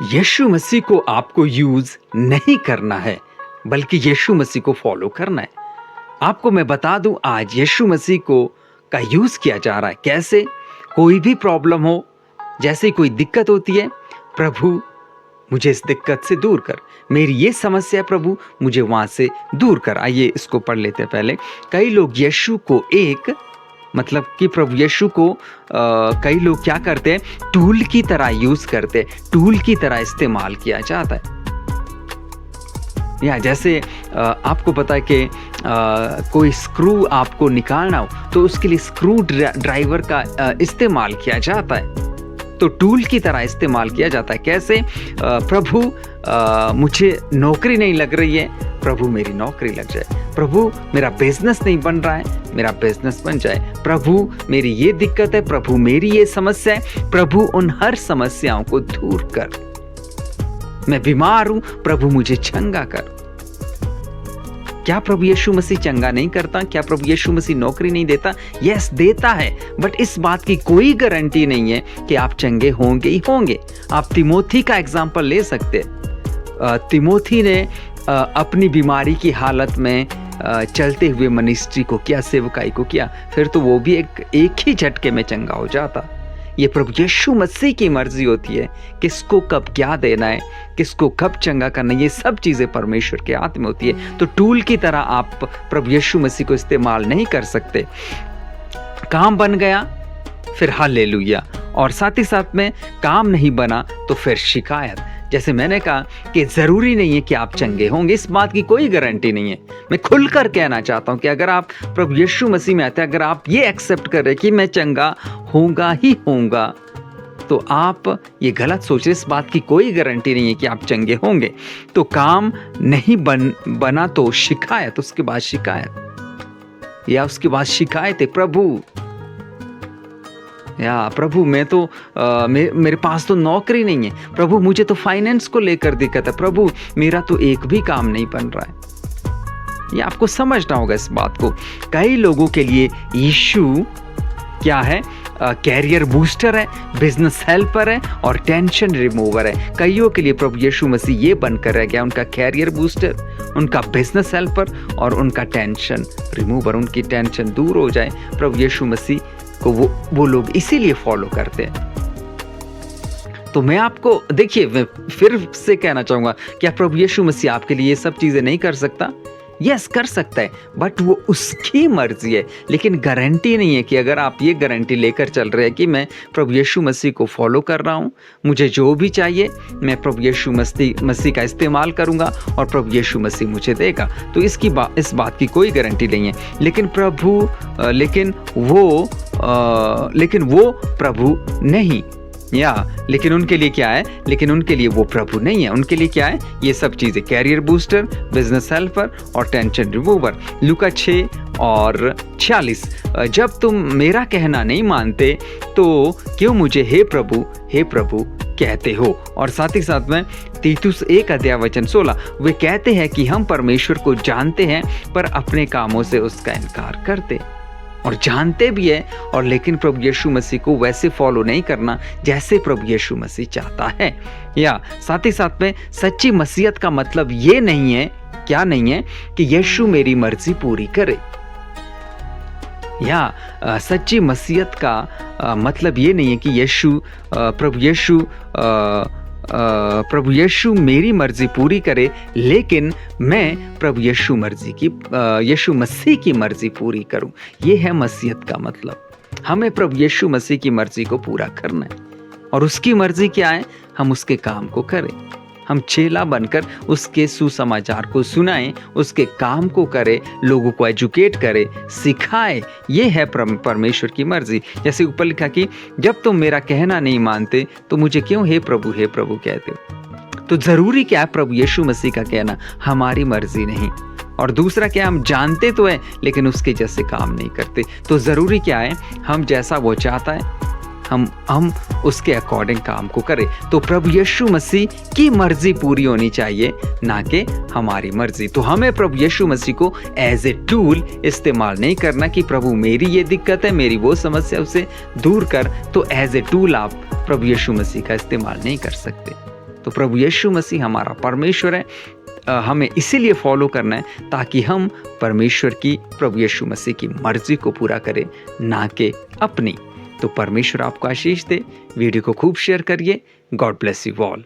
यीशु मसीह को आपको यूज नहीं करना है, बल्कि यीशु मसीह को फॉलो करना है। आपको मैं बता दूं, आज यीशु मसीह को का यूज किया जा रहा है। कैसे? कोई भी प्रॉब्लम हो, जैसे कोई दिक्कत होती है, प्रभु मुझे इस दिक्कत से दूर कर, मेरी ये समस्या है प्रभु, मुझे वहां से दूर कर। आइए इसको पढ़ लेते हैं पहले। कई लोग यीशु को एक मतलब कि प्रभु यीशु को कई लोग क्या करते हैं, टूल की तरह यूज करते हैं, टूल की तरह इस्तेमाल किया जाता है। या जैसे आपको पता है कि कोई स्क्रू आपको निकालना हो तो उसके लिए स्क्रू ड्राइवर का इस्तेमाल किया जाता है, तो टूल की तरह इस्तेमाल किया जाता है। कैसे? प्रभु मुझे नौकरी नहीं लग रही है, प्रभु मेरी नौकरी लग जाए। प्रभु मेरा बिजनेस नहीं बन रहा है, मेरा बिजनेस बन जाए। प्रभु मेरी ये दिक्कत है, प्रभु मेरी ये समस्या है, प्रभु उन हर समस्याओं को दूर कर। मैं बीमार हूं, प्रभु मुझे चंगा कर। क्या प्रभु यीशु मसीह चंगा नहीं करता? क्या प्रभु यीशु मसीह नौकरी नहीं देता? यस, देता है, बट इस बात की कोई गारंटी नहीं है कि आप चंगे होंगे ही होंगे। आप तिमोथी का एग्जाम्पल ले सकते हैं। तिमोथी ने अपनी बीमारी की हालत में चलते हुए मिनिस्ट्री को किया, सेवकाई को किया, फिर तो वो भी एक ही झटके में चंगा हो जाता। ये प्रभु यीशु मसीह की मर्जी होती है, किसको कब क्या देना है, किसको कब चंगा करना है, ये सब चीजें परमेश्वर के हाथ में होती है। तो टूल की तरह आप प्रभु यीशु मसीह को इस्तेमाल नहीं कर सकते। काम बन गया फिर हालेलुया, और साथ ही साथ में काम नहीं बना तो फिर शिकायत। जैसे मैंने कहा कि जरूरी नहीं है कि आप चंगे होंगे, इस बात की कोई गारंटी नहीं है। मैं खुलकर कहना चाहता हूं कि अगर आप प्रभु यीशु मसीह में आते हैं, अगर आप ये एक्सेप्ट कर रहे कि मैं चंगा होऊंगा ही होऊंगा, तो आप ये गलत सोच रहे। इस बात की कोई गारंटी नहीं है कि आप चंगे होंगे। तो काम नहीं बना तो शिकायत, उसके बाद शिकायत, या उसके बाद शिकायत है, प्रभु मैं तो मेरे पास तो नौकरी नहीं है, प्रभु मुझे तो फाइनेंस को लेकर दिक्कत है, प्रभु मेरा तो एक भी काम नहीं बन रहा है। ये आपको समझना होगा इस बात को। कई लोगों के लिए यीशु क्या है? कैरियर बूस्टर है, बिजनेस हेल्पर है और टेंशन रिमूवर है। कईयों के लिए प्रभु यीशु मसीह ये बनकर रह गया, उनका कैरियर बूस्टर, उनका बिजनेस हेल्पर और उनका टेंशन रिमूवर। उनकी टेंशन दूर हो जाए, प्रभु यीशु मसीह को वो लोग इसीलिए फॉलो करते हैं। तो मैं आपको देखिए, मैं फिर से कहना चाहूंगा, क्या प्रभु यीशु मसीह आपके लिए ये सब चीजें नहीं कर सकता? यस, कर सकता है, बट वो उसकी मर्जी है। लेकिन गारंटी नहीं है कि अगर आप ये गारंटी लेकर चल रहे हैं कि मैं प्रभु यीशु मसीह को फॉलो कर रहा हूँ, मुझे जो भी चाहिए मैं प्रभु यीशु मसीह का इस्तेमाल करूँगा और प्रभु यीशु मसीह मुझे देगा, तो इस बात की कोई गारंटी नहीं है। लेकिन वो प्रभु नहीं, लेकिन उनके लिए क्या है? लेकिन उनके लिए वो प्रभु नहीं है। उनके लिए क्या है? ये सब चीजें, कैरियर बूस्टर, बिजनेस हेल्पर और टेंशन रिमूवर। लूका 6:46, जब तुम मेरा कहना नहीं मानते तो क्यों मुझे हे प्रभु कहते हो? और साथ ही साथ में तीतुस 1:16, वे कहते हैं कि हम परमेश्वर को जानते हैं पर अपने कामों से उसका इनकार करते, और जानते भी है, और लेकिन प्रभु यीशु मसीह को वैसे फॉलो नहीं करना जैसे प्रभु यीशु मसीह चाहता है। या साथ ही साथ में सच्ची मसीहत का मतलब ये नहीं है, क्या नहीं है, कि यीशु मेरी मर्जी पूरी करे। या सच्ची मसीहत का मतलब ये नहीं है कि प्रभु यीशु मेरी मर्जी पूरी करे, लेकिन मैं प्रभु यीशु मसीह की मर्जी पूरी करूं। ये है मसीहत का मतलब। हमें प्रभु यीशु मसीह की मर्जी को पूरा करना है, और उसकी मर्जी क्या है? हम उसके काम को करें, हम चेला बनकर उसके सुसमाचार को सुनाएं, उसके काम को करें, लोगों को एजुकेट करें, सिखाएं। ये है परमेश्वर की मर्जी। जैसे ऊपर लिखा कि जब तुम मेरा कहना नहीं मानते तो मुझे क्यों हे प्रभु कहते हो? तो जरूरी क्या है? प्रभु यीशु मसीह का कहना, हमारी मर्जी नहीं। और दूसरा क्या, हम जानते तो है लेकिन उसके जैसे काम नहीं करते। तो जरूरी क्या है? हम जैसा वो चाहता है हम उसके अकॉर्डिंग काम को करें। तो प्रभु यीशु मसीह की मर्जी पूरी होनी चाहिए, ना कि हमारी मर्जी। तो हमें प्रभु यीशु मसीह को एज ए टूल इस्तेमाल नहीं करना कि प्रभु मेरी ये दिक्कत है, मेरी वो समस्या, उसे दूर कर। तो एज ए टूल आप प्रभु यीशु मसीह का इस्तेमाल नहीं कर सकते। तो प्रभु यीशु मसीह हमारा परमेश्वर है, हमें इसीलिए फॉलो करना है ताकि हम परमेश्वर की, प्रभु यीशु मसीह की मर्जी को पूरा करें, ना कि अपनी। तो परमेश्वर आपको आशीष दे। वीडियो को खूब शेयर करिए। God bless you all.